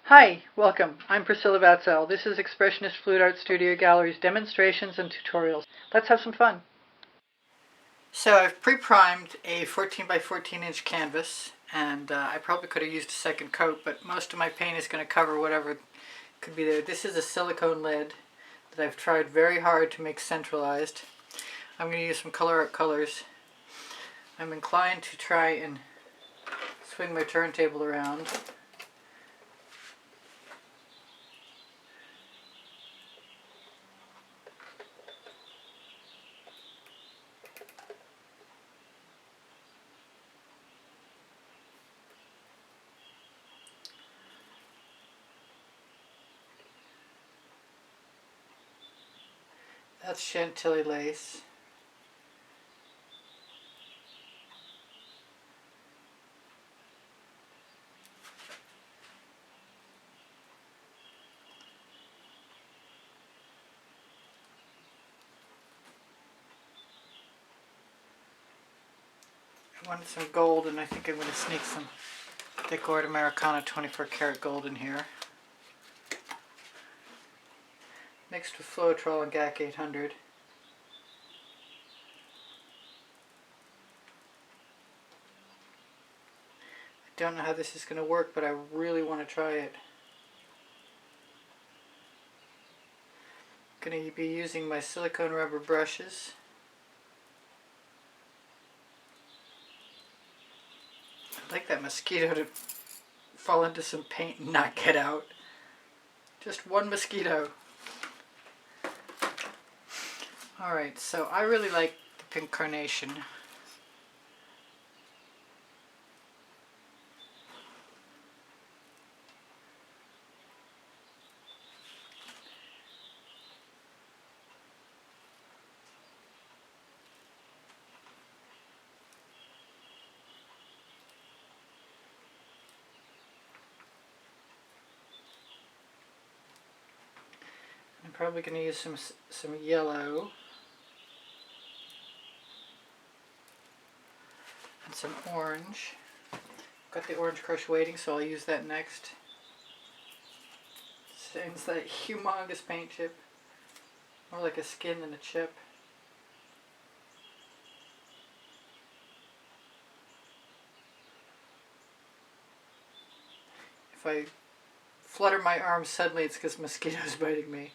Hi, welcome. I'm Priscilla Batzell. This is Expressionist Fluid Art Studio Gallery's demonstrations and tutorials. Let's have some fun. So I've pre-primed a 14 by 14 inch canvas, and I probably could have used a second coat, but most of my paint is going to cover whatever could be there. This is a silicone lead that I've tried very hard to make centralized. I'm going to use some Colourarte colors. I'm inclined to try and swing my turntable around. That's Chantilly lace. I wanted some gold, and I think I'm going to sneak some Decor Americana 24 karat gold in here. Mixed with Floetrol and GAC 800. I don't know how this is going to work, but I really want to try it. I'm going to be using my silicone rubber brushes. I'd like that mosquito to fall into some paint and not get out. Just one mosquito. Alright, so I really like the pink carnation. I'm probably going to use some yellow and some orange. I've got the orange crush waiting, so I'll use that next. It's that humongous paint chip, more like a skin than a chip. If I flutter my arms suddenly, it's because mosquitoes biting me.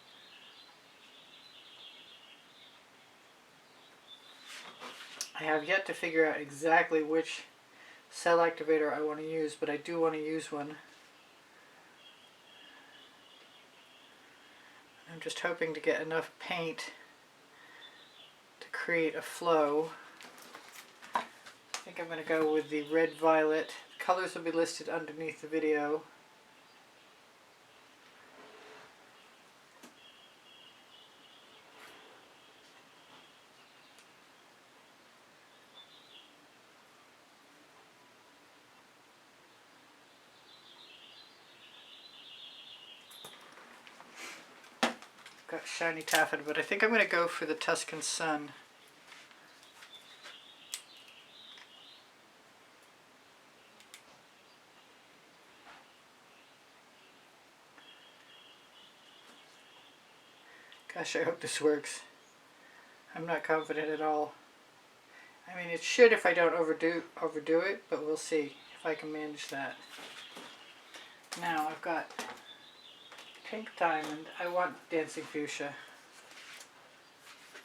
I have yet to figure out exactly which cell activator I want to use, but I do want to use one. I'm just hoping to get enough paint to create a flow. I think I'm going to go with the red-violet. The colors will be listed underneath the video. Got shiny taffeta, but I think I'm going to go for the Tuscan Sun. Gosh, I hope this works. I'm not confident at all. I mean, it should if I don't overdo it, but we'll see if I can manage that. Now I've got pink diamond. I want dancing fuchsia.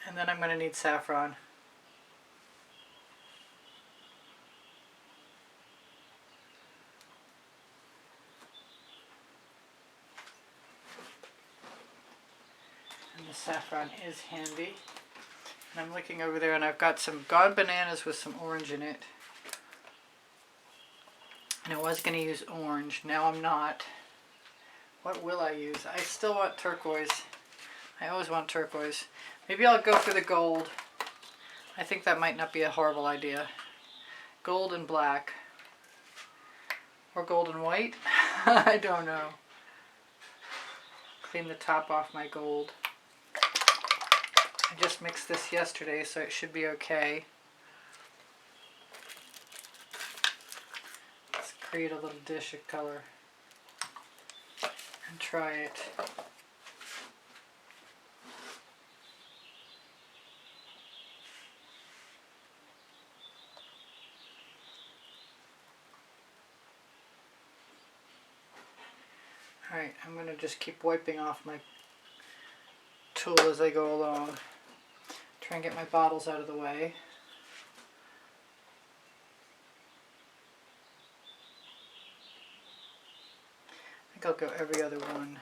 And then I'm going to need saffron. And the saffron is handy. And I'm looking over there, and I've got some Gone Bananas with some orange in it. And I was going to use orange. Now I'm not. What will I use? I still want turquoise. I always want turquoise. Maybe I'll go for the gold. I think that might not be a horrible idea. Gold and black. Or gold and white? I don't know. Clean the top off my gold. I just mixed this yesterday, so it should be okay. Let's create a little dish of color. and try it. Alright, I'm going to just keep wiping off my tool as I go along. Try and get my bottles out of the way. I think I'll go every other one.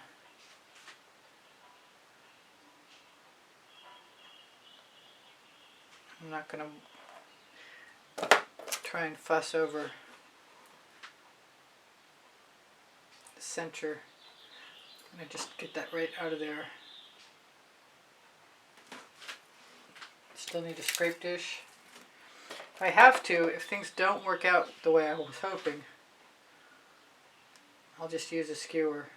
I'm not going to try and fuss over the center. I'm going to just get that right out of there. Still need a scrape dish. If I have to, if things don't work out the way I was hoping, I'll just use a skewer.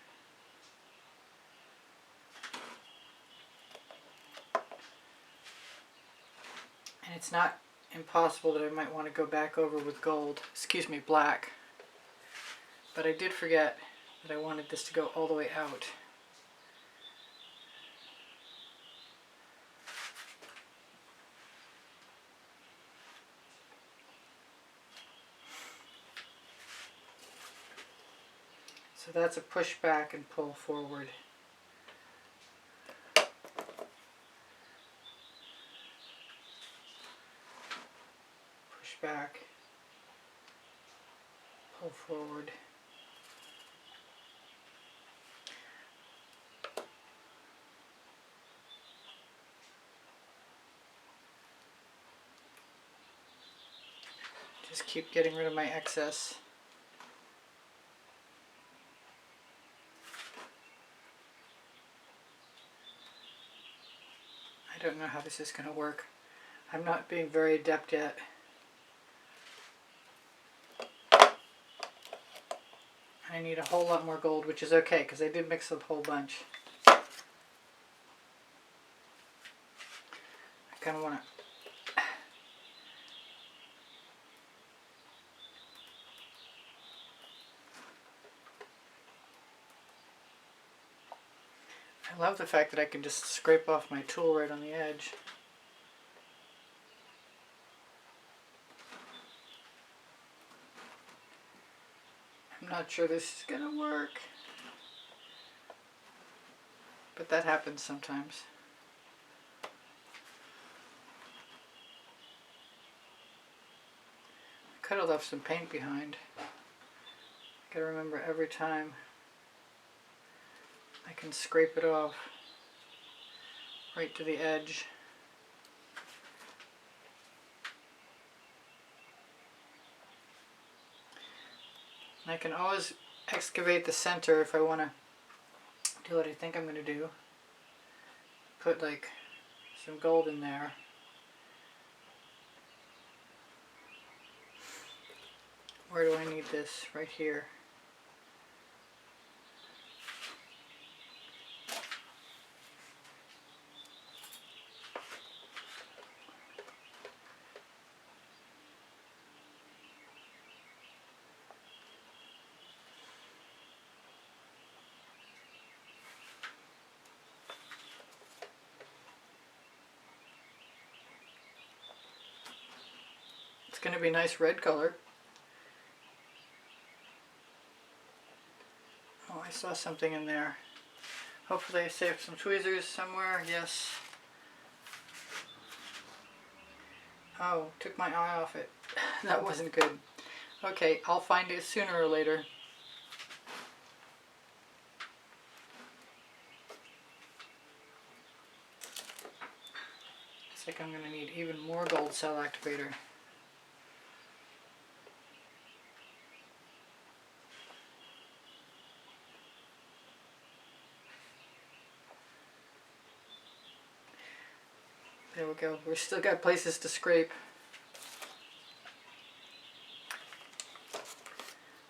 And it's not impossible that I might want to go back over with gold, excuse me, black. But I did forget that I wanted this to go all the way out. So that's a push back and pull forward. Push back, pull forward. Just keep getting rid of my excess. I don't know how this is going to work. I'm not being very adept yet. I need a whole lot more gold, which is okay because I did mix a whole bunch. I kind of want to I love the fact that I can just scrape off my tool right on the edge. I'm not sure this is going to work, but that happens sometimes. I could have left some paint behind. I gotta remember every time I can scrape it off right to the edge. And I can always excavate the center if I want to do what I think I'm going to do. Put like some gold in there. Where do I need this? Right here. It's going to be a nice red color. Oh, I saw something in there. Hopefully I saved some tweezers somewhere. Yes. Oh, took my eye off it. That wasn't good. Okay, I'll find it sooner or later. Looks like I'm going to need even more gold cell activator. There we go. We've still got places to scrape.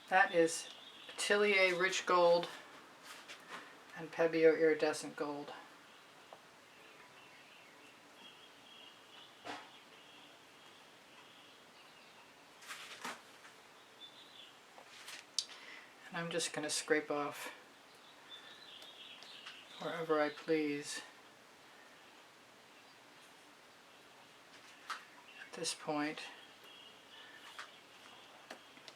That is Atelier Rich Gold and Pebeo Iridescent Gold. And I'm just going to scrape off wherever I please. At this point,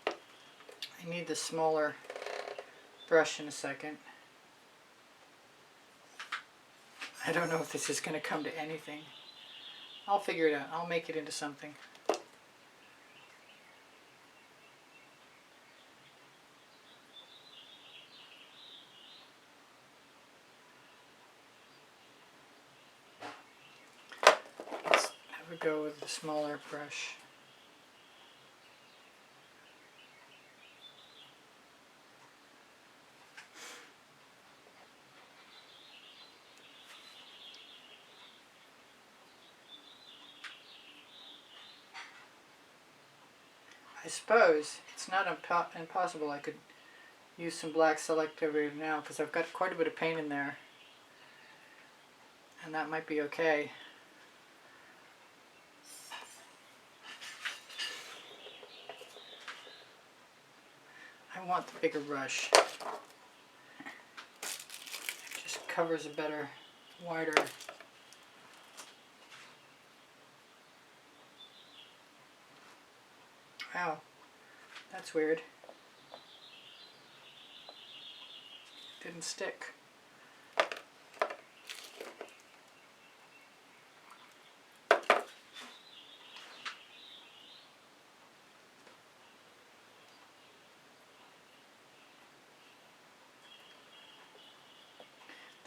I need the smaller brush in a second. I don't know if this is going to come to anything. I'll figure it out. I'll make it into something. Let's have a go with the smaller brush. I suppose it's not impossible I could use some black selectivity now, because I've got quite a bit of paint in there, and that might be okay. I want the bigger brush. It just covers a better, wider. Wow, that's weird. Didn't stick. The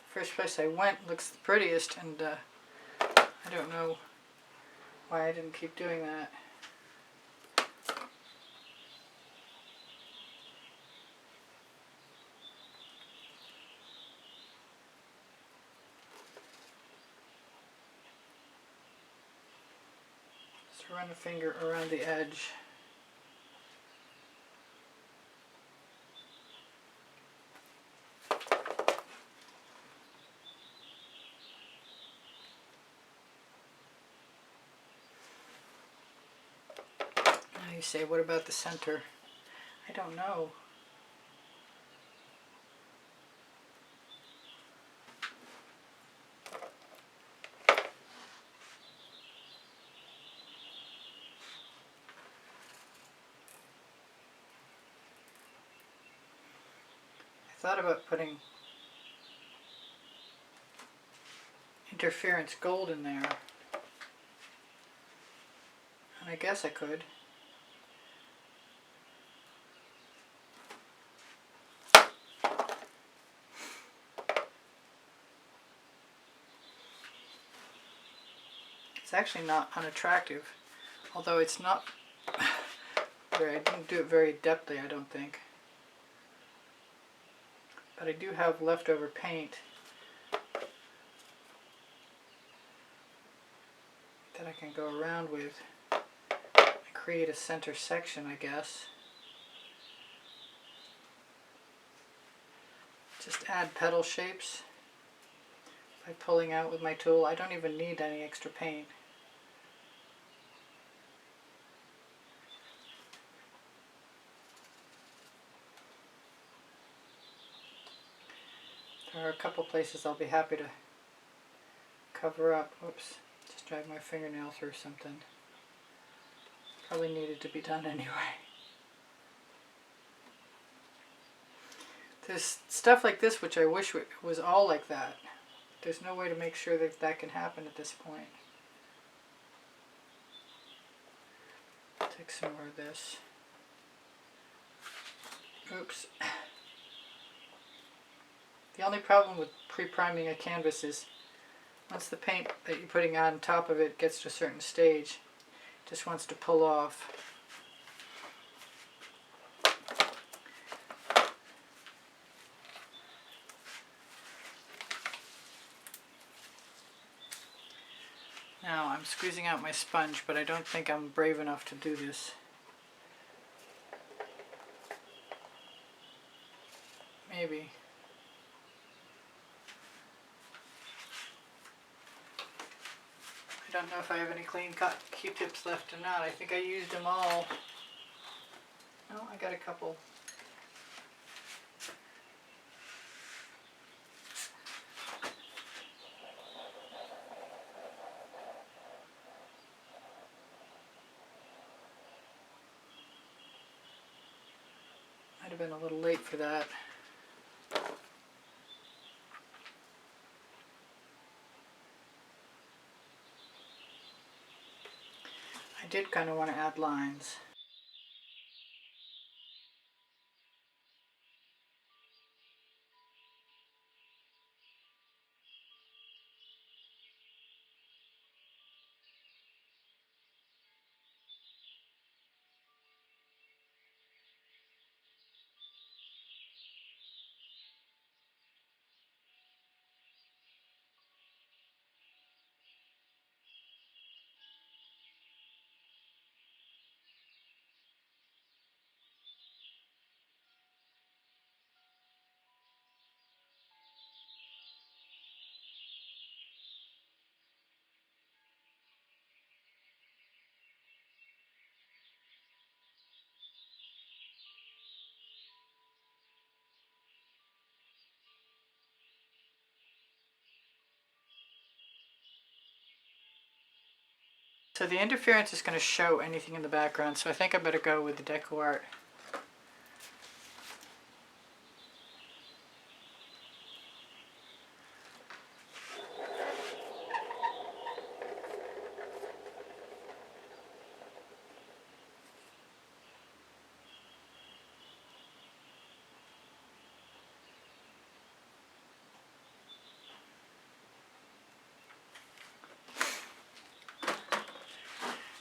first place I went looks the prettiest, and I don't know why I didn't keep doing that. Run a finger around the edge. Now you say, what about the center? I don't know. I thought about putting interference gold in there, and I guess I could. It's actually not unattractive, although it's not I didn't do it very adeptly, I don't think. But I do have leftover paint that I can go around with and create a center section, I guess. Just add petal shapes by pulling out with my tool. I don't even need any extra paint. There are a couple places I'll be happy to cover up. Whoops, just dragged my fingernail through something. Probably needed to be done anyway. There's stuff like this which I wish was all like that. There's no way to make sure that that can happen at this point. Take some more of this. Oops. The only problem with pre-priming a canvas is once the paint that you're putting on top of it gets to a certain stage, it just wants to pull off. Now I'm squeezing out my sponge, but I don't think I'm brave enough to do this. Maybe. I don't know if I have any clean Q-tips left or not. I think I used them all. No, I got a couple. have been a little late for that. I did kind of want to add lines. So the interference is going to show anything in the background, so I think I better go with the deco art.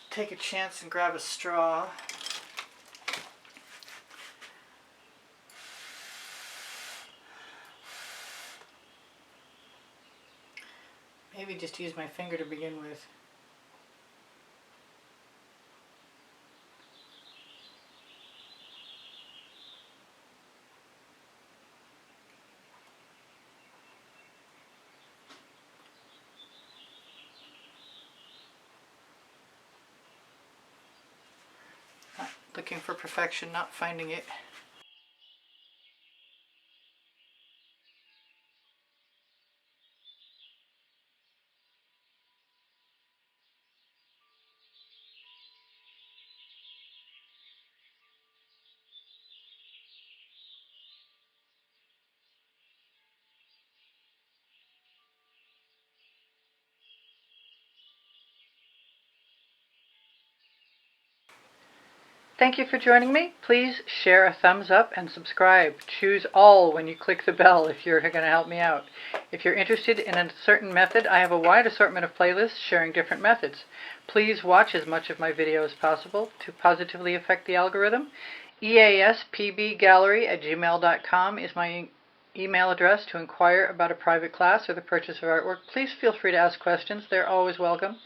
Take a chance and grab a straw. Maybe just use my finger to begin with. Looking for perfection, not finding it. Thank you for joining me. Please share a thumbs up and subscribe. Choose all when you click the bell if you're going to help me out. If you're interested in a certain method, I have a wide assortment of playlists sharing different methods. Please watch as much of my video as possible to positively affect the algorithm. easpbgallery@gmail.com is my email address to inquire about a private class or the purchase of artwork. Please feel free to ask questions. They're always welcome.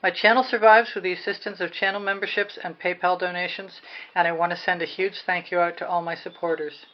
My channel survives with the assistance of channel memberships and PayPal donations, and I want to send a huge thank you out to all my supporters.